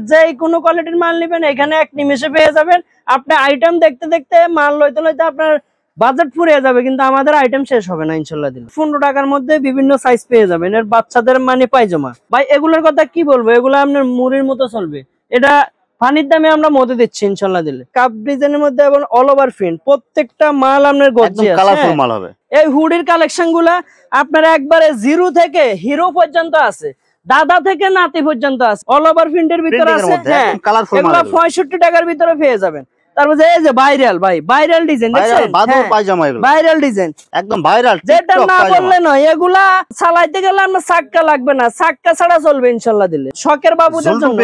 যে কোনো কোয়ালিটির মাল নেবেন এখানে এক নিমেষে পেয়ে যাবেন। আপনি আইটেম দেখতে দেখতে মাল লইতে লইতে আপনার বাজেট ফুরিয়ে যাবে, কিন্তু আমাদের আইটেম শেষ হবে না ইনশাল্লাহ দিলে। 15 টাকার মধ্যে বিভিন্ন সাইজ পেয়ে যাবেন। এর বাচ্চাদের মানে পায়জামা ভাই, এগুলোর কথা কি বলবো, এগুলো আপনার মুড়ির মতো চলবে। এটা পানির দামে আমরা মধ্যে দিচ্ছি ইনশাল্লাহ দিলে। কাপ ডিজাইনের মধ্যে এবং অল ওভার প্রিন্ট, প্রত্যেকটা মাল আপনার গর্জিয়াস কালারফুল মাল হবে। এই হুডির কালেকশন গুলা আপনার একবারে জিরো থেকে হিরো পর্যন্ত আছে, দাদা থেকে নাতি পর্যন্ত আছে, অল ওভার প্রিন্টের ভিতরে আছে। হ্যাঁ, এগুলো 65 টাকার ভিতরে পেয়ে যাবেন। তারপর এই যে ভাইরাল ভাই, ভাইরাল ডিজাইন দেখছেন, পায়জামা এগুলো ভাইরাল ডিজাইন, একদম ভাইরাল, যেটা না বললে নয়। এগুলা চালাইতে গেলে আপনার চাক্কা লাগবে না, চাক্কা ছাড়া চলবে ইনশাআল্লাহ দিলে। শখের বাবুদের জন্য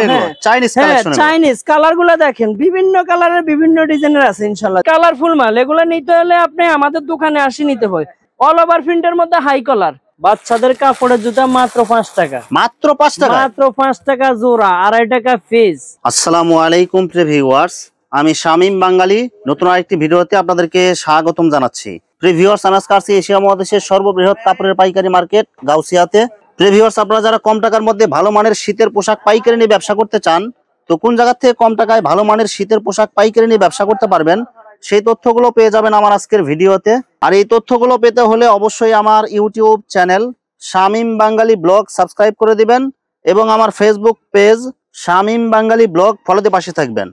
চাইনিজ কালেকশন, চাইনিজ কালার গুলা দেখেন, বিভিন্ন কালারের বিভিন্ন ডিজাইনের আছে ইনশাআল্লাহ। কালারফুল মাল এগুলা নিতে হলে আপনি আমাদের দোকানে আসি নিতে হয়। অল ওভার প্রিন্টের মধ্যে হাই কালার। বাচ্চাদের কাপড়ের জুতা মাত্র 5 টাকা, মাত্র 5 টাকা, মাত্র 5 টাকা জোড়া, 2.5 টাকা পিস। আসসালামু আলাইকুম প্রিয় ভিউয়ার্স, আমি শামীম বাঙালি নতুন আরেকটি ভিডিওতে আপনাদেরকে স্বাগতম জানাচ্ছি। প্রিয় ভিউয়ার্স, আমি আজকে আসছি এশিয়া মহাদেশের সর্ববৃহৎ কাপড়ের পাইকারি মার্কেট গাউসিয়াতে। প্রিয় ভিউয়ার্স, আপনারা যারা কম টাকার মধ্যে ভালো মানের শীতের পোশাক পাইকারি নিয়ে ব্যবসা করতে চান, তো কোন জায়গা থেকে কম টাকায় ভালো মানের শীতের পোশাক পাইকারি নিয়ে ব্যবসা করতে পারবেন, সেই তথ্যগুলো পেয়ে যাবেন আমার আজকের ভিডিওতে। আর এই তথ্যগুলো পেতে হলে অবশ্যই আমার ইউটিউব চ্যানেল শামীম বাঙালি ব্লগ সাবস্ক্রাইব করে দিবেন এবং আমার ফেসবুক পেজ শামীম বাঙালি ব্লগ ফলোতে পাশে থাকবেন।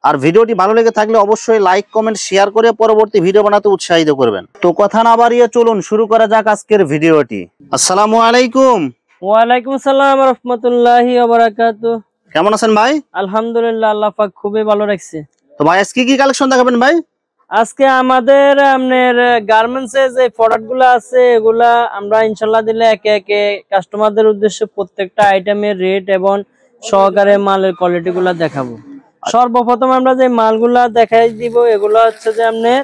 আর ভিডিওটি ভালো লেগে থাকলে অবশ্যই লাইক কমেন্ট শেয়ার করে পরবর্তী ভিডিও বানাতে উৎসাহিত করবেন। তো কথা না বাড়িয়ে চলুন শুরু করা যাক আজকের ভিডিওটি। আসসালামু আলাইকুম। ওয়ালাইকুম আসসালাম ওয়া রাহমাতুল্লাহি ওয়া বারাকাতুহু। কেমন আছেন ভাই? আলহামদুলিল্লাহ, আল্লাহ পাক খুবই ভালো রাখছে। তো ভাই আজকে কি কালেকশন দেখাবেন ভাই? আজকে আমাদের আপনার গার্মেন্টস এর যে প্রোডাক্টগুলো আছে এগুলা আমরা ইনশাআল্লাহ দিলে একে একে কাস্টমারদের উদ্দেশ্যে প্রত্যেকটা আইটেমের রেট এবং সহকারে মালের কোয়ালিটি গুলা দেখাবো। সর্বপ্রথম আমরা যে মালগুলা দেখাই দিব এগুলো হচ্ছে যে আপনার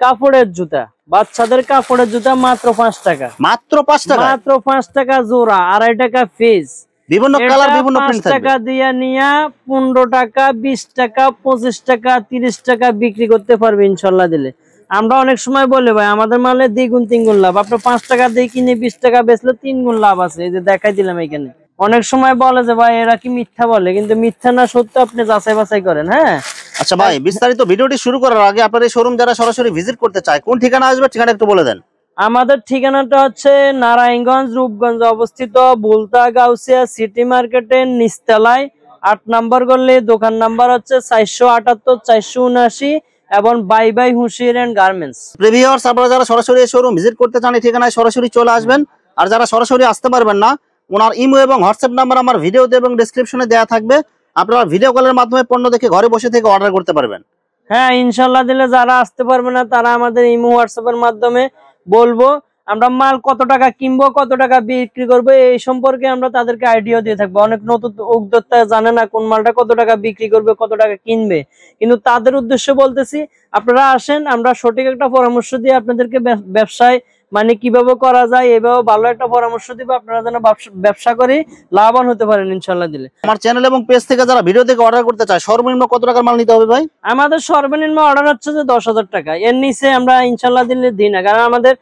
কাপড়ের জুতা, বাচ্চাদের কাপড়ের জুতা মাত্র 5 টাকা, মাত্র 5 টাকা, মাত্র 5 টাকা জোড়া, 2.5 টাকা পিস। বিভিন্ন কালার বিভিন্ন প্রিন্ট থাকবে। 5 টাকা দিয়া নিয়া 15 টাকা 20 টাকা 25 টাকা 30 টাকা বিক্রি করতে পারবে ইনশাআল্লাহ দিলে। আমরা অনেক সময় বলি ভাই আমাদের মালে দ্বিগুণ তিনগুণ লাভ, আপনি 5 টাকা দিয়ে কিনে 20 টাকা বেচলে 3 গুণ লাভ আছে। এই যে দেখাই দিলাম এখানে। অনেক সময় বলে যে ভাই এরা কি মিথ্যা বলে, কিন্তু মিথ্যা না সত্য আপনি যাচাই বাছাই করেন। হ্যাঁ, আচ্ছা ভাই, বিস্তারিত ভিডিওটি শুরু করার আগে আপনার এই শোরুম যারা সরাসরি ভিজিট করতে চায় কোন ঠিকানা আসবে, ঠিকানা একটু বলে দেন। আমাদের ঠিকানাটা হচ্ছে নারায়ণগঞ্জ রূপগঞ্জ অবস্থিত, বুলতা গাউসিয়া সিটি মার্কেটের নিচতলায় 8 নম্বর গলি। দোকান নাম্বার হচ্ছে 478 479 এবং বাই বাই হুশিয়ার এন্ড গার্মেন্টস। প্রিভিউয়ার্স, আপনারা যারা সরাসরি এই শোরুম ভিজিট করতে চান এই ঠিকানায় সরাসরি চলে আসবেন। আর যারা সরাসরি আসতে পারবেন না, ওনার ইমো এবং হোয়াটসঅ্যাপ নাম্বার আমার ভিডিওতে এবং ডেসক্রিপশনে দেওয়া থাকবে। আপনারা ভিডিও কলের মাধ্যমে পণ্য দেখে ঘরে বসে থেকে অর্ডার করতে পারবেন। হ্যাঁ ইনশাআল্লাহ দিলে যারা আসতে পারবে না তারা আমাদের ইমো হোয়াটসঅ্যাপের মাধ্যমে বলবো, আমরা মাল কত টাকা কিনবো কত টাকা বিক্রি করবো এই সম্পর্কে আমরা তাদেরকে আইডিয়া দিয়ে থাকবো। অনেক নতুন উদ্যোক্তা জানে না কোন মালটা কত টাকা বিক্রি করবে কত টাকা কিনবে, কিন্তু তাদের উদ্দেশ্যে বলতেছি আপনারা আসেন, আমরা সঠিক একটা পরামর্শ দিয়ে আপনাদেরকে ব্যবসায় মানে কিভাবে করা যায় এভাবে ভালো একটা পরামর্শ দিব, আপনারা যেন ব্যবসা করে লাভবান হতে পারেন ইনশাআল্লাহ দিলে। আমার চ্যানেল এবং পেজ থেকে যারা ভিডিও থেকে অর্ডার করতে চায় সর্বনিম্ন কত টাকার মাল নিতে হবে ভাই? আমাদের সর্বনিম্ন অর্ডার হচ্ছে যে 10,000 টাকা, এর নিচে আমরা ইনশাআল্লাহ দিলে দিই না, কারণ আমাদের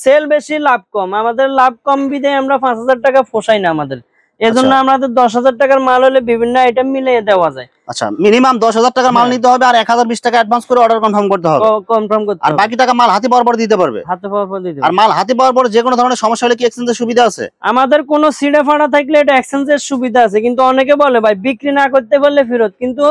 সেল বেশি লাভ কম। আমাদের লাভ কম বিধে আমরা 5,000 টাকা পোষাই না আমাদের, এজন্য আমাদের 10,000 টাকার মাল হলে বিভিন্ন আইটেম মিলিয়ে দেওয়া যায়। আচ্ছা, মিনিমাম 10,000 টাকার মাল নিতে হবে আর 1020 টাকা অ্যাডভান্স করে অর্ডার কনফার্ম করতে হবে। কনফার্ম করতে হবে, আর বাকি টাকা মাল হাতে পাওয়ার পর দিতে পারবে। হাতে পাওয়ার পর দিতে। আর মাল হাতে পাওয়ার পর যে কোনো ধরনের সমস্যা হলে কি এক্সচেঞ্জের সুবিধা আছে? আমাদের কোনো সিডে ফাড়া থাকলে এটা এক্সচেঞ্জের সুবিধা আছে, কিন্তু অনেকে বলে ভাই বিক্রি না করতে পারলে ফেরত, কিন্তু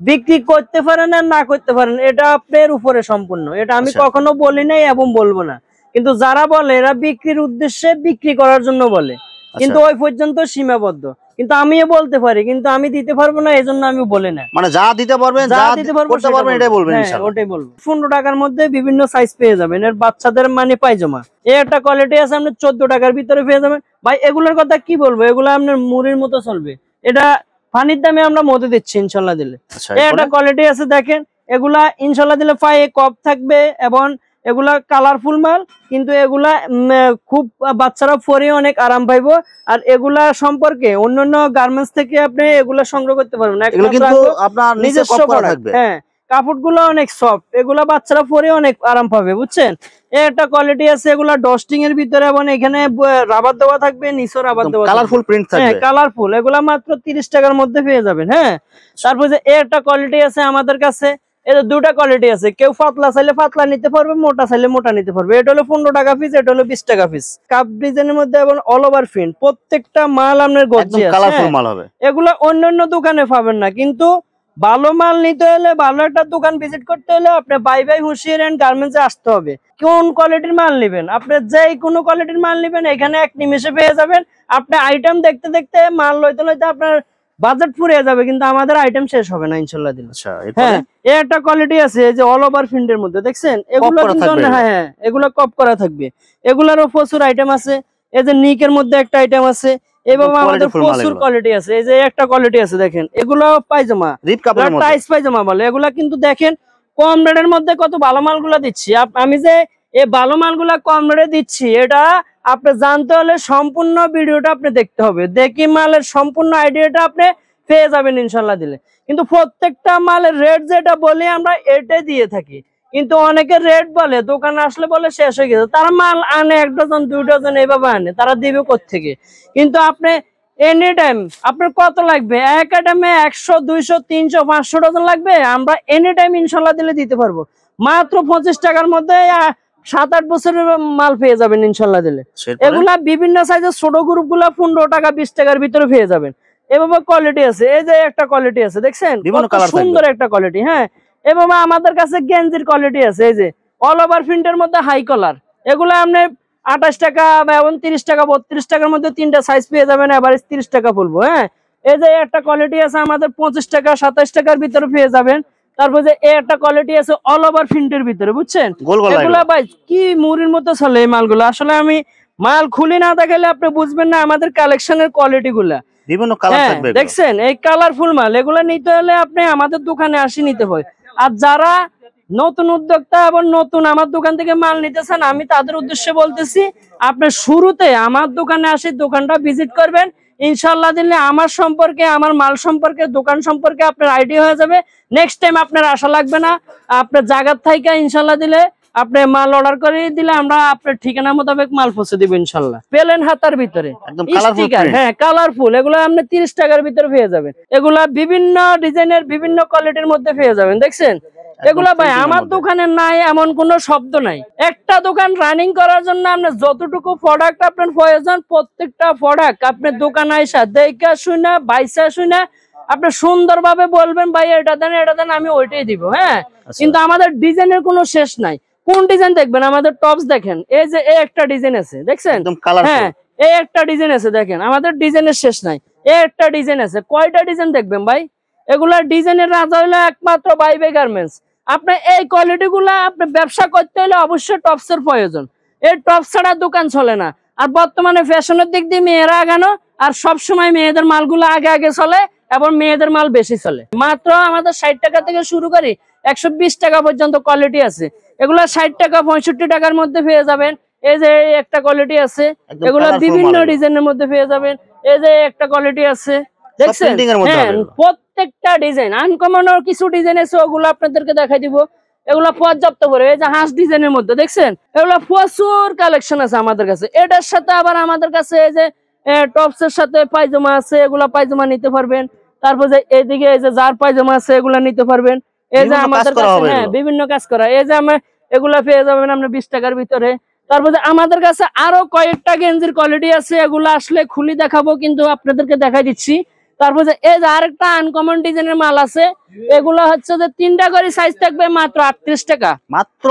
বিক্রি করতে পারেন আর না করতে পারেন এটা আপনার উপরে সম্পূর্ণ। এটা আমি কখনো বলি নাই এবং বলবো না, কিন্তু যারা বলে এরা বিক্রির উদ্দেশ্যে বিক্রি করার জন্য বলে, কিন্তু ওই পর্যন্ত সীমাবদ্ধ। কিন্তু আমিও বলতে পারি, কিন্তু আমি দিতে পারবো না, এজন্য আমি বলি না। মানে যা দিতে পারবেন যা করতে পারবেন এটাই বলবেন ইনশাআল্লাহ। ওটাই বলবো। 15 টাকার মধ্যে বিভিন্ন সাইজ পেয়ে যাবেন। এর বাচ্চাদের মানে পায়জামা এই একটা কোয়ালিটি আছে, আপনি 14 টাকার ভিতরে পেয়ে যাবেন। ভাই এগুলোর কথা কি বলবো, এগুলো আপনার মুড়ির মতো চলবে। এটা পানির দামে আমরা মধ্যে দিচ্ছি ইনশাআল্লাহ দিলে। এই একটা কোয়ালিটি আছে দেখেন, এগুলা ইনশাআল্লাহ দিলে পায়ে কপ থাকবে এবং এগুলা কালারফুল মাল, কিন্তু এগুলা খুব বাচ্চারা পরে অনেক আরাম পাইবো। আর এগুলা সম্পর্কে অন্যান্য গার্মেন্টস থেকে আপনি এগুলা সংগ্রহ করতে পারবেন, এগুলো কিন্তু আপনার নিজস্ব প্রোডাক্ট। হ্যাঁ, কাপড়গুলো অনেক সফট, এগুলা বাচ্চারা পরে অনেক আরাম পাবে, বুঝছেন। একটা কোয়ালিটি আছে, এগুলা ডস্টিং এর ভিতরে এবং এখানে রাবার দেওয়া থাকবে, নিচে রাবার দেওয়া, কালারফুল প্রিন্ট থাকবে। হ্যাঁ কালারফুল, এগুলা মাত্র 30 টাকার মধ্যে পেয়ে যাবেন। হ্যাঁ, তারপর যে একটা কোয়ালিটি আছে আমাদের কাছে, এর দুটা কোয়ালিটি আছে, কেউ পাতলা চাইলে পাতলা নিতে পারবে, মোটা চাইলে মোটা নিতে পারবে। এটা হলো 15 টাকা পিস, এটা হলো 20 টাকা পিস। কাপ ডিজাইনের মধ্যে এবং অল ওভার প্রিন্ট, প্রত্যেকটা মাল আপনার গর্জিয়াস, কালারফুল মাল হবে। এগুলো অন্যান্য দোকানে পাবেন না, কিন্তু ভালো মাল নিতে হলে, ভালো একটা দোকান ভিজিট করতে হলে আপনি বাই হুশিয়ার এন্ড গার্মেন্টসে আসতে হবে। কোন কোয়ালিটির মাল নেবেন, আপনি যে কোনো কোয়ালিটির মাল নেবেন এখানে এক নিমেষে পেয়ে যাবেন। আপনি আইটেম দেখতে দেখতে মাল লইতে লইতে আপনার বাজেট ফুরিয়ে যাবে, কিন্তু আমাদের আইটেম শেষ হবে না ইনশাআল্লাহ দিলে। হ্যাঁ, এই একটা কোয়ালিটি আছে, এই যে অল ওভার প্রিন্টের মধ্যে দেখছেন, এগুলো কিন্তু হ্যাঁ এগুলো কপ করা থাকবে, এগুলারও প্রচুর আইটেম আছে। এই যে নিকের মধ্যে একটা আইটেম আছে, এভাবে আমাদের প্রচুর কোয়ালিটি আছে। এই যে একটা কোয়ালিটি আছে দেখেন, এগুলো পায়জামা, টাইস পায়জামা বলে, এগুলা কিন্তু দেখেন কম রেটের মধ্যে কত ভালো মালগুলা দিচ্ছি। আমি যে এই ভালো মালগুলা কম রেটে দিচ্ছি, এটা আপনি জানতে হলে সম্পূর্ণ ভিডিওটা আপনি দেখতে হবে, দেখি মালের সম্পূর্ণ আইডিয়াটা আপনি পেয়ে যাবেন ইনশাল্লাহ দিলে। কিন্তু প্রত্যেকটা মালের রেট যেটা বলি আমরা এটাই দিয়ে থাকি, কিন্তু অনেকে রেট বলে, দোকানে আসলে বলে শেষ হয়ে গেছে, তারা মাল আনে 1 ডজন 2 ডজন এইভাবে আনে, তারা দিবে কোত্থেকে। কিন্তু আপনি এনি টাইম আপনার কত লাগবে, এক আইটেমে 100 200 300 500 ডজন লাগবে, আমরা এনি টাইম ইনশাল্লাহ দিলে দিতে পারবো। মাত্র 25 টাকার মধ্যে 7-8 বছরের মাল পেয়ে যাবেন ইনশাল্লাহ দিলে। এগুলা বিভিন্ন সাইজের ছোট গ্রুপ গুলা 15 টাকা 20 টাকার ভিতরে পেয়ে যাবেন। এভাবে কোয়ালিটি আছে, এই যে একটা কোয়ালিটি আছে দেখছেন, সুন্দর একটা কোয়ালিটি। হ্যাঁ, এভাবে আমাদের কাছে গেঞ্জির কোয়ালিটি আছে, এই যে অল ওভার প্রিন্টের মধ্যে হাই কলার, এগুলো আপনি 28 টাকা বা 29 টাকা 32 টাকার মধ্যে 3টা সাইজ পেয়ে যাবেন, এভারেজ 30 টাকা পড়বো। হ্যাঁ, এই যে একটা কোয়ালিটি আছে আমাদের 25 টাকা 27 টাকার ভিতরে পেয়ে যাবেন। তারপর যে একটা কোয়ালিটি আছে অল ওভার প্রিন্টের ভিতরে, বুঝছেন। এগুলা ভাই কি মুড়ির মতো চলে এই মালগুলো, আসলে আমি মাল খুলি না দেখালে আপনি বুঝবেন না আমাদের কালেকশনের কোয়ালিটি গুলা। বিভিন্ন কালার থাকবে, দেখছেন এই কালারফুল মাল, এগুলা নিতে হলে আপনি আমাদের দোকানে আসি নিতে হয়। আর যারা নতুন উদ্যোক্তা এবং নতুন আমার দোকান থেকে মাল নিতেছেন, আমি তাদের উদ্দেশ্যে বলতেছি, আপনি শুরুতে আমার দোকানে আসি, দোকানটা ভিজিট করবেন, ইনশাল্লাহ দিলে আমার সম্পর্কে, আমার মাল সম্পর্কে, দোকান সম্পর্কে আপনার আইডিয়া হয়ে যাবে। নেক্সট টাইম আপনার আশা লাগবে না, আপনার জায়গার থেকে ইনশাল্লাহ দিলে আপনি মাল অর্ডার করে দিলে আমরা আপনার ঠিকানা মোতাবেক মাল পৌঁছে দিব ইনশাল্লাহ। প্লেন হাতার ভিতরে স্টিকার, হ্যাঁ কালারফুল, এগুলো আপনি 30 টাকার ভিতরে পেয়ে যাবেন। এগুলা বিভিন্ন ডিজাইনের বিভিন্ন কোয়ালিটির মধ্যে পেয়ে যাবেন, দেখছেন। এগুলা ভাই আমার দোকানে নাই এমন কোনো শব্দ নাই। একটা দোকান রানিং করার জন্য আপনার যতটুকু প্রোডাক্ট আপনার প্রয়োজন, প্রত্যেকটা প্রোডাক্ট আপনার দোকানে আইসা দেখা শুনে বাইসা শুনে আপনি সুন্দরভাবে বলবেন, ভাই এটা দেন আমি ওইটাই দিব। হ্যাঁ, কিন্তু আমাদের ডিজাইনের কোনো শেষ নাই। কোন ডিজাইন দেখবেন, আমাদের টপস দেখেন, এই যে এই একটা ডিজাইন আছে দেখছেন, হ্যাঁ এই একটা ডিজাইন আছে দেখেন, আমাদের ডিজাইনের শেষ নাই। এই একটা ডিজাইন আছে, কয়টা ডিজাইন দেখবেন ভাই, এগুলা ডিজাইনের রাজা হলো একমাত্র বাই গার্মেন্টস। আপনি এই কোয়ালিটি গুলা আপনি ব্যবসা করতে হলে অবশ্যই টপসের প্রয়োজন, এই টপস ছাড়া দোকান চলে না। আর বর্তমানে ফ্যাশনের দিক দিয়ে মেয়েরা আগানো, আর সবসময় মেয়েদের মালগুলো আগে আগে চলে এবং মেয়েদের মাল বেশি চলে। মাত্র আমাদের 60 টাকা থেকে শুরু করি 120 টাকা পর্যন্ত কোয়ালিটি আছে, এগুলা 60 টাকা 65 টাকার মধ্যে পেয়ে যাবেন। এই যে একটা কোয়ালিটি আছে, এগুলা বিভিন্ন ডিজাইনের মধ্যে পেয়ে যাবেন। এই যে একটা কোয়ালিটি আছে দেখছেন, হ্যাঁ প্রত্যেকটা ডিজাইন আনকমন কিছু ডিজাইন আছে, ওগুলো আপনাদেরকে দেখাই দিব। এগুলা পর্যাপ্ত করে, এই যে হাঁস ডিজাইনের মধ্যে দেখছেন, এগুলা প্রচুর কালেকশন আছে আমাদের কাছে। এটার সাথে আবার আমাদের কাছে এই যে টপসের সাথে পায়জামা আছে, এগুলা পায়জামা নিতে পারবেন। তারপর যে এইদিকে এই যে যার পায়জামা আছে এগুলা নিতে পারবেন। এই যে আমাদের কাছে হ্যাঁ বিভিন্ন কাজ করা, এই যে আমরা এগুলা পেয়ে যাবেন আমরা 20 টাকার ভিতরে। তারপর আমাদের কাছে আরো কয়েকটা গেঞ্জির কোয়ালিটি আছে, এগুলো আসলে খুলি দেখাবো, কিন্তু আপনাদেরকে দেখাই দিচ্ছি। তারপর যে এই যে আরেকটা আনকমন ডিজাইনের মাল আছে, এগুলো হচ্ছে যে 3টা করে সাইজ থাকবে, মাত্র 38 টাকা, মাত্র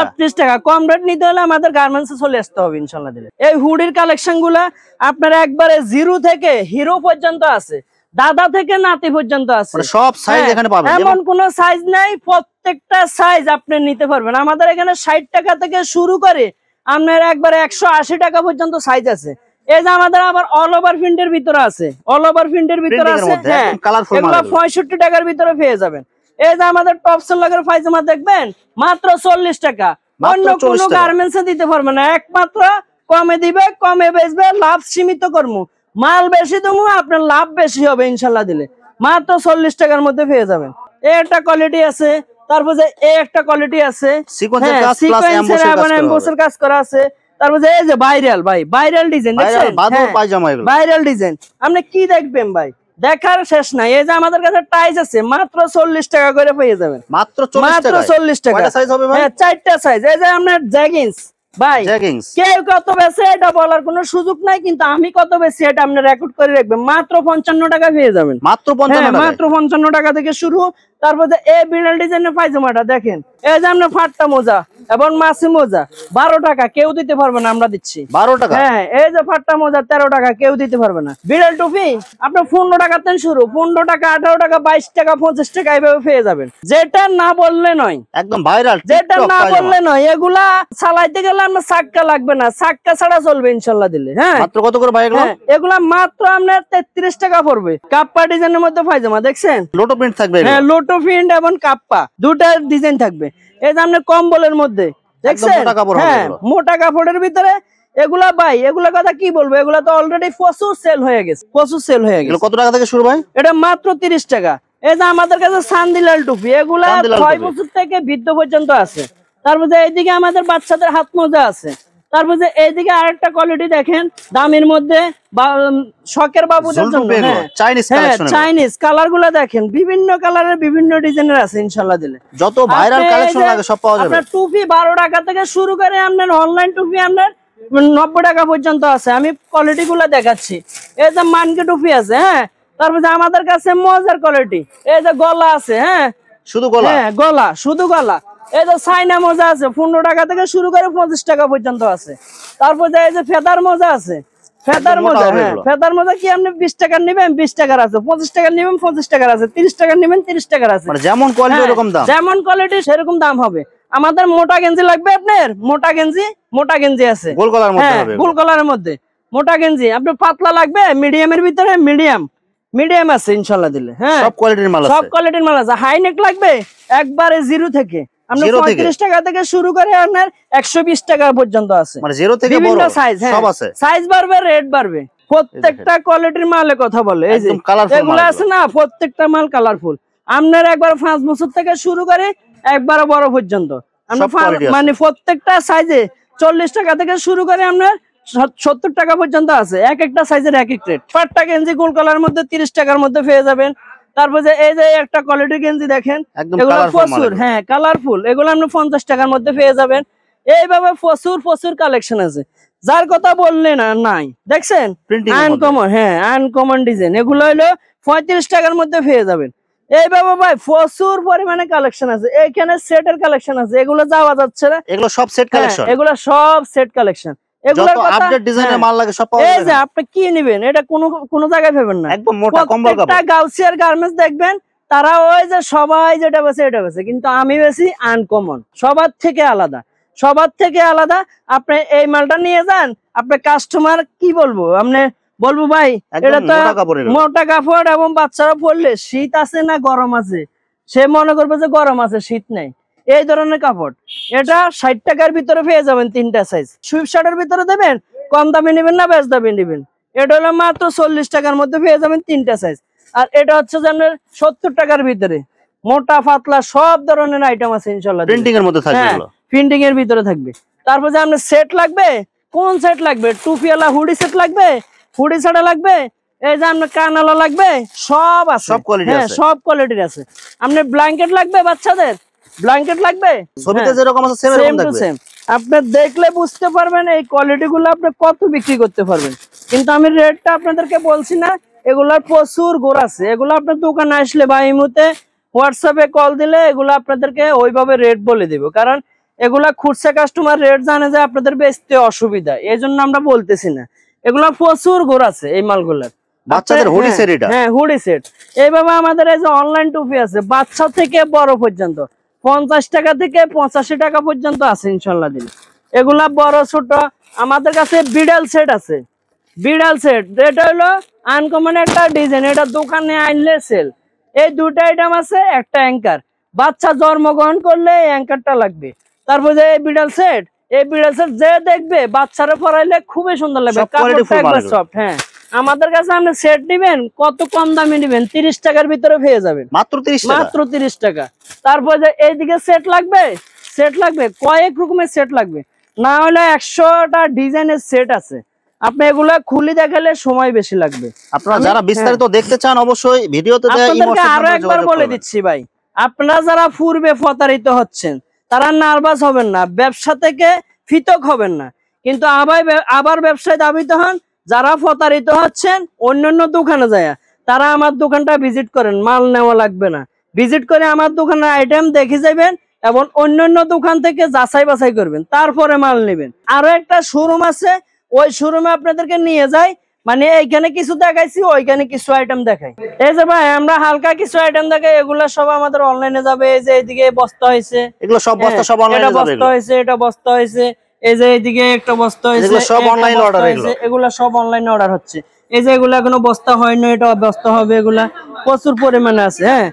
38 টাকা। কম রেট নিতে হলে আমাদের গার্মেন্টসে চলে আসতে হবে ইনশাল্লাহ দিলে। এই হুডির কালেকশন গুলা আপনার একবারে জিরো থেকে হিরো পর্যন্ত আছে, দাদা থেকে নাতি পর্যন্ত আছে, সব সাইজ এখানে পাবেন, এমন কোন সাইজ নাই, প্রত্যেকটা সাইজ আপনি নিতে পারবেন। আমাদের এখানে 60 টাকা থেকে শুরু করে আপনার একবারে 180 টাকা পর্যন্ত সাইজ আছে। এই যে আমাদের আবার অল ওভার প্রিন্টের ভিতরে আছে, অল ওভার প্রিন্টের ভিতরে আছে, হ্যাঁ এগুলো 65 টাকার ভিতরে পেয়ে যাবেন। এই যে আমাদের টপসের লগের পায়জামা দেখবেন মাত্র 40 টাকা, অন্য কোন গার্মেন্টসে দিতে পারবে না, একমাত্র কমে দিবে, কমে বেচবে, লাভ সীমিত করবো, মাল বেশি দেবো, আপনার লাভ বেশি হবে ইনশাল্লাহ দিলে। মাত্র 40 টাকার মধ্যে পেয়ে যাবেন। এই একটা কোয়ালিটি আছে, তারপর যে এই একটা কোয়ালিটি আছে, সিকোয়েন্সের কাজ প্লাস এমবোসের কাজ করা আছে। তারপর যে এই যে ভাইরাল ডিজাইন দেখছেন, বাদর পায়জামা এগুলো ভাইরাল ডিজাইন আপনি কি দেখবেন ভাই, দেখার শেষ নাই। এই যে আমাদের কাছে টাইস আছে মাত্র 40 টাকা করে পেয়ে যাবেন, মাত্র 40 টাকা। কয়টা সাইজ হবে ভাই? হ্যাঁ 4টা সাইজ। এই যে আপনার জ্যাগিংস ভাই, জ্যাগিংস কেউ কত বেশি এটা বলার কোনো সুযোগ নাই, কিন্তু আমি কত বেশি এটা আপনি রেকর্ড করে রাখবেন। মাত্র 55 টাকা পেয়ে যাবেন, মাত্র 55 টাকা, মাত্র 55 টাকা থেকে শুরু। তারপর যে এই বিড়াল ডিজাইনের পায়জামাটা দেখেন, এই যে আপনার ফাট্টা মোজা এবং মাছি মোজা 12 টাকা, কেউ দিতে পারবে না, আমরা দিচ্ছি 12 টাকা। হ্যাঁ এই যে ফাট্টা মোজা 13 টাকা, কেউ দিতে পারবে না। বিড়াল টুপি আপনার 15 টাকা থেকে শুরু, 15 টাকা, 18 টাকা, 22 টাকা, 25 টাকা এইভাবে পেয়ে যাবেন। যেটা না বললে নয়, একদম ভাইরাল, যেটা না বললে নয়। এগুলা চালাইতে গেলে আপনার চাক্কা লাগবে না, চাক্কা ছাড়া চলবে ইনশাল্লাহ দিলে। হ্যাঁ মাত্র কত করে ভাই এগুলো? এগুলা মাত্র আপনার 33 টাকা পড়বে। কাপ্পা ডিজাইনের মধ্যে পায়জামা দেখছেন, লোটো প্রিন্ট থাকবে। হ্যাঁ লোটো প্রিন্ট এবং কাপ্পা দুটা ডিজাইন থাকবে। এই যে আপনার কম্বলের মধ্যে দেখছেন, হ্যাঁ মোটা কাপড়ের ভিতরে এগুলা ভাই, এগুলা কথা কি বলবো, এগুলা তো অলরেডি প্রচুর সেল হয়ে গেছে, প্রচুর সেল হয়ে গেছে। কত টাকা থেকে শুরু ভাই? এটা মাত্র 30 টাকা। এই যে আমাদের কাছে সান্দিলাল টুপি, এগুলা 6 বছর থেকে বৃদ্ধ পর্যন্ত আছে। তারপর যে এইদিকে আমাদের বাচ্চাদের হাত মোজা আছে। তারপর যে এইদিকে আরেকটা কোয়ালিটি দেখেন, দামের মধ্যে শখের বাবুদের জন্য চাইনিজ কালার গুলা দেখেন, বিভিন্ন কালারের বিভিন্ন ডিজাইনের আছে ইনশাল্লাহ দিলে। যত ভাইরাল কালেকশন লাগে সব পাওয়া যাবে। আপনার টুপি 12 টাকা থেকে শুরু করে আপনার অনলাইন টুপি আপনার 90 টাকা পর্যন্ত আছে। আমি কোয়ালিটি গুলা দেখাচ্ছি। এই যে মানকে টুপি আছে, হ্যাঁ তারপর যে আমাদের কাছে মজার কোয়ালিটি, এই যে গলা আছে, হ্যাঁ শুধু গলা, হ্যাঁ গলা, শুধু গলা। এই যে চাইনা মোজা আছে 15 টাকা থেকে শুরু করে 25 টাকা পর্যন্ত আছে। তারপর যে এই যে ফেদার মোজা আছে, ফেদার মোজা, হ্যাঁ ফেদার মোজা কি আপনি 20 টাকার নেবেন 20 টাকার আছে, 25 টাকার নেবেন 25 টাকার আছে, 30 টাকার নেবেন 30 টাকার আছে। মানে যেমন কোয়ালিটি এরকম দাম, যেমন কোয়ালিটি সেরকম দাম হবে। আমাদের মোটা গেঞ্জি লাগবে আপনার, মোটা গেঞ্জি আছে গোল গলার মধ্যে হবে, গোল গলার মধ্যে মোটা গেঞ্জি। আপনার পাতলা লাগবে মিডিয়ামের ভিতরে, মিডিয়াম আছে ইনশাআল্লাহ দিলে। হ্যাঁ সব কোয়ালিটির মাল আছে, সব কোয়ালিটির মাল আছে। হাই নেক লাগবে একবারে জিরো থেকে আপনার 35 টাকা থেকে শুরু করে আপনার 120 টাকা পর্যন্ত আছে। মানে জিরো থেকে বিভিন্ন বড় সাইজ, সব আছে। সাইজ বাড়বে, রেট বাড়বে। প্রত্যেকটা কোয়ালিটির মালে কথা বলে। এই যে এগুলো আছে না, প্রত্যেকটা মাল কালারফুল। আপনার একবার 5 বছর থেকে শুরু করে একবার বড় পর্যন্ত মানে প্রত্যেকটা সাইজে 40 টাকা থেকে শুরু করে আপনার 70 টাকা পর্যন্ত আছে। এক একটা সাইজের এক এক রেট। পাট্টা গেঞ্জি গোল কালার মধ্যে 30 টাকার মধ্যে পেয়ে যাবেন। তারপর যে এই যে একটা কোয়ালিটি গেঞ্জি দেখেন, এগুলো প্রচুর, হ্যাঁ কালারফুল, এগুলো আপনি 50 টাকার মধ্যে পেয়ে যাবেন। এইভাবে প্রচুর কালেকশন আছে, যার কথা বললে না নাই। দেখছেন আনকমন, হ্যাঁ আনকমন ডিজাইন, এগুলো হলো 35 টাকার মধ্যে পেয়ে যাবেন। এইভাবে ভাই প্রচুর পরিমাণে কালেকশন আছে। এইখানে সেটের কালেকশন আছে, এগুলো যাওয়া যাচ্ছে না, এগুলো সব সেট কালেকশন, এগুলো সব সেট কালেকশন। যত আপডেট ডিজাইনের মাল লাগে সব পাওয়া যাবে। এই যে আপনি কি নেবেন, এটা কোনো জায়গায় পাবেন না। একদম মোটা কম্বল কাপড়। প্রত্যেকটা গাউসিয়ার গার্মেন্টস দেখবেন, তারা ওই যে সবাই যেটা বেছে এটা বেছে, কিন্তু আমি বেশি আনকমন, সবার থেকে আলাদা। আপনি এই মালটা নিয়ে যান, আপনি কাস্টমার কি বলবো, আপনি বলবো ভাই এটা তো মোটা কাপড় এবং বাচ্চারা পরলে শীত আছে না গরম আছে, সে মনে করবে যে গরম আছে শীত নেই। এই ধরনের কাপড় এটা 60 টাকার ভিতরে পেয়ে যাবেন। 3টা সাইজ সুইফট শার্টের ভিতরে দেবেন, কম দামে নেবেন না বেশ দামে নেবেন, এটা হলো মাত্র 40 টাকার মধ্যে পেয়ে যাবেন 3টা সাইজ। আর এটা হচ্ছে যে আপনার 70 টাকার ভিতরে মোটা পাতলা সব ধরনের আইটেম আছে ইনশাআল্লাহ। প্রিন্টিং এর মধ্যে থাকবে, প্রিন্টিং এর ভিতরে থাকবে। তারপর যে আপনার সেট লাগবে, কোন সেট লাগবে, টুপিওয়ালা হুডি সেট লাগবে, হুডি ছাড়া লাগবে, এই যে আপনার কানালা লাগবে, সব আছে, সব কোয়ালিটি আছে, সব কোয়ালিটির আছে। আপনার ব্ল্যাঙ্কেট লাগবে, বাচ্চাদের ব্ল্যাঙ্কেট লাগবে, ছবিতে যেরকম আছে সেম এরকম থাকবে। আপনি দেখলে বুঝতে পারবেন এই কোয়ালিটি গুলো আপনি কত বিক্রি করতে পারবেন। কিন্তু আমি রেটটা আপনাদেরকে বলছি না, এগুলার প্রচুর গোর আছে। এগুলো আপনার দোকানে আসলে বা এই মুহূর্তে হোয়াটসঅ্যাপে কল দিলে এগুলো আপনাদেরকে ওইভাবে রেট বলে দিব, কারণ এগুলা খুচরা কাস্টমার রেট জানে যে আপনাদের বেচতে অসুবিধা, এই জন্য আমরা বলতেছি না। এগুলা প্রচুর গোর আছে এই মালগুলার। বাচ্চাদের হুডি সেট, এটা হ্যাঁ হুডি সেট। এইভাবে আমাদের এই যে অনলাইন টুপি আছে, বাচ্চা থেকে বড় পর্যন্ত 50 টাকা থেকে 85 টাকা পর্যন্ত আছে ইনশাআল্লাহ দিন। এগুলা বড় ছোট আমাদের কাছে বিড়াল সেট আছে, বিড়াল সেট। এটা হলো আনকমন একটা ডিজাইন, এটা দোকানে আনলে সেল। এই দুটো আইটেম আছে, একটা অ্যাঙ্কার, বাচ্চা জন্মগ্রহণ করলে এই অ্যাঙ্কারটা লাগবে। তারপর যে এই বিড়াল সেট, যে দেখবে বাচ্চারা পরাইলে খুবই সুন্দর লাগবে, কাপড়টা একবার সফট। হ্যাঁ আমাদের কাছে আপনি সেট নিবেন, কত কম দামে নিবেন, 30 টাকার ভিতরে পেয়ে যাবেন, মাত্র 30 টাকা। মাত্র 30 টাকা। তারপর যে এইদিকে সেট লাগবে কয়েক রকমের সেট লাগবে, না হলে 100টা ডিজাইনের সেট আছে। আপনি এগুলা খুলে দেখালে সময় বেশি লাগবে। আপনারা যারা বিস্তারিত দেখতে চান অবশ্যই ভিডিওতে দেয়া আপনাদেরকে আরো একবার বলে দিচ্ছি ভাই, আপনারা যারা পূর্বে প্রতারিত হচ্ছেন তারা নার্ভাস হবেন না, ব্যবসা থেকে পৃথক হবেন না, কিন্তু আবার ব্যবসায় ধাবিত হন। যারা প্রতারিত হচ্ছেন অন্যান্য দোকানে যায়, তারা আমার দোকানটা ভিজিট করেন, মাল নেওয়া লাগবে না, ভিজিট করে আমার দোকানের আইটেম দেখে যাবেন এবং অন্যান্য দোকান থেকে যাচাই বাছাই করবেন, তারপরে মাল নেবেন। আরো একটা শোরুম আছে, ওই শোরুমে আপনাদেরকে নিয়ে যাই, মানে এইখানে কিছু দেখাইছি, ওইখানে কিছু আইটেম দেখাই। এই যে ভাই আমরা হালকা কিছু আইটেম দেখাই, এগুলা সব আমাদের অনলাইনে যাবে। এই যে এইদিকে বস্তা হয়েছে, এগুলো সব বস্তা সব অনলাইনে যাবে। বস্তা হয়েছে, এটা বস্তা হয়েছে, এই যে এইদিকে একটা বস্তা হয়েছে, এগুলো সব অনলাইন অর্ডার, এগুলা সব অনলাইনে অর্ডার হচ্ছে। এই যে এগুলা এখনো বস্তা হয়নি, এটা বস্তা হবে। এগুলা প্রচুর পরিমাণে আছে। হ্যাঁ,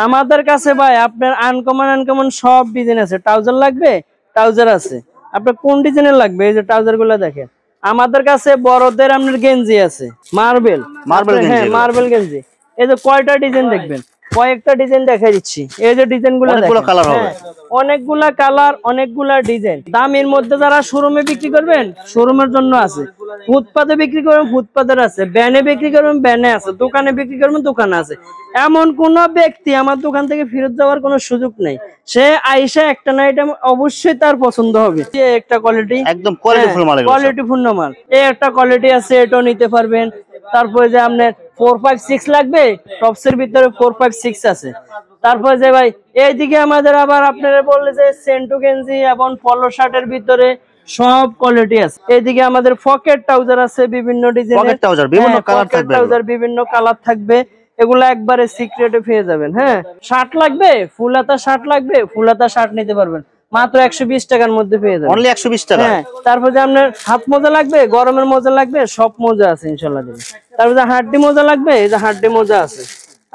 আমাদের কাছে ভাই আপনার আনকমন সব ডিজাইন আছে। ট্রাউজার লাগবে, ট্রাউজার আছে। আপনার কোন ডিজাইনের লাগবে? এই যে ট্রাউজার গুলা দেখেন। আমাদের কাছে বড়দের আপনার গেঞ্জি আছে, মার্বেল গেঞ্জি। হ্যাঁ, মার্বেল গেঞ্জি। এই যে কয়টা ডিজাইন দেখবেন, কয়েকটা ডিজাইন দেখাই দিচ্ছি। এই যে ডিজাইন গুলো অনেকগুলা কালার, অনেকগুলা ডিজাইন। দামের মধ্যে যারা শোরুমে বিক্রি করবেন, শোরুমের জন্য আছে। ফুটপাতে বিক্রি করবেন, ফুটপাতের আছে। ব্যানে বিক্রি করবেন, ব্যানে আছে। দোকানে বিক্রি করবেন, দোকানে আছে। এমন কোন ব্যক্তি আমার দোকান থেকে ফেরত যাওয়ার কোনো সুযোগ নেই। সে আইসা একটা না আইটেম অবশ্যই তার পছন্দ হবে। একটা কোয়ালিটি, একদম কোয়ালিটিফুল মাল। এই একটা কোয়ালিটি আছে, এটাও নিতে পারবেন। তারপরে যে আপনার 456 লাগবে, টপসের ভিতরে 456 আছে। তারপরে যে ভাই এইদিকে আমাদের আবার আপনারা বললে যে সেন্টু গেঞ্জি এবং পলো শার্টের ভিতরে সব কোয়ালিটি আছে। এইদিকে আমাদের পকেট ট্রাউজার আছে, বিভিন্ন ডিজাইনের বিভিন্ন কালার থাকবে, বিভিন্ন কালার থাকবে। এগুলা একবারে সিক্রেটে পেয়ে যাবেন। হ্যাঁ, শার্ট লাগবে, ফুল হাতা শার্ট লাগবে, ফুল হাতা শার্ট নিতে পারবেন মাত্র 120 টাকার মধ্যে পেয়ে যাবেন, অনলি 120 টাকা। হ্যাঁ, তারপর যে আপনার হাত মোজা লাগবে, গরমের মোজা লাগবে, সব মোজা আছে ইনশাআল্লাহ দেব। তারপর যে হাড্ডি মোজা লাগবে, এই যে হাড্ডি মোজা আছে।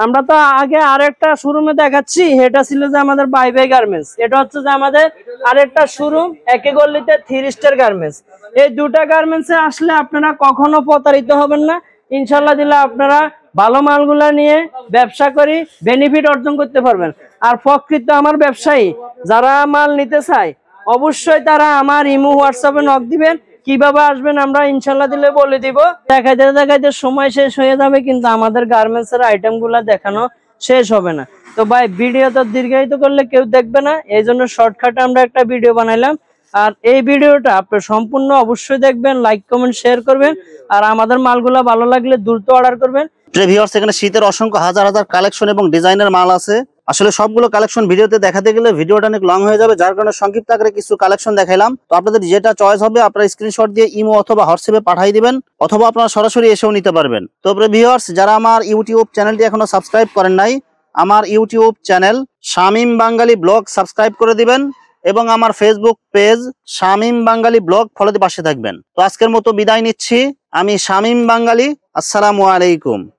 আমরা তো আগে আরেকটা শোরুমে দেখাচ্ছি, এটা ছিল যে আমাদের বাই বাই গার্মেন্টস। এটা হচ্ছে যে আমাদের আরেকটা শোরুম, একই গলিতে 3 স্টার গার্মেন্টস। এই দুটা গার্মেন্টসে আসলে আপনারা কখনো প্রতারিত হবেন না ইনশাআল্লাহ দিলে। আপনারা ভালো মালগুলা নিয়ে ব্যবসা করি বেনিফিট অর্জন করতে পারবেন। আর প্রকৃত আমার ব্যবসায়ী যারা মাল নিতে চায় অবশ্যই তারা আমার ইমো হোয়াটসঅ্যাপে নক দিবেন। কিভাবে আসবেন আমরা ইনশাআল্লাহ দিলে বলে দিব। দেখাইতে সময় শেষ হয়ে যাবে, কিন্তু আমাদের গার্মেন্টস এর আইটেম গুলা দেখানো শেষ হবে না। তো ভাই ভিডিও তো দীর্ঘায়িত করলে কেউ দেখবে না, এই জন্য শর্টকাটে আমরা একটা ভিডিও বানাইলাম। আর এই ভিডিওটা আপনি সম্পূর্ণ অবশ্যই দেখবেন, লাইক কমেন্ট শেয়ার করবেন। আর আমাদের মালগুলা ভালো লাগলে দ্রুত অর্ডার করবেন। ভিউয়ার্স, এখানে শীতের অসংখ্য হাজার কালেকশন এবং ডিজাইনের মাল আছে। আসলে সবগুলো কালেকশন ভিডিওতে দেখাতে গেলে ভিডিওটা অনেক লং হয়ে যাবে, যার কারণে সংক্ষিপ্ত আকারে কিছু কালেকশন দেখাইলাম। তো আপনাদের যেটা চয়েস হবে আপনারা স্ক্রিনশট দিয়ে ইমো অথবা হোয়াটসঅ্যাপে পাঠিয়ে দিবেন, অথবা আপনারা সরাসরি এসেও নিতে পারবেন। তো ভিউয়ার্স, যারা আমার ইউটিউব চ্যানেলটি এখনো সাবস্ক্রাইব করেন নাই, আমার ইউটিউব চ্যানেল শামীম বাঙালি ব্লগ সাবস্ক্রাইব করে দিবেন এবং আমার ফেসবুক পেজ শামীম বাঙালি ব্লগ ফলো দিয়ে পাশে থাকবেন। তো আজকের মতো বিদায় নিচ্ছি, আমি শামীম বাঙালি। আসসালামু আলাইকুম।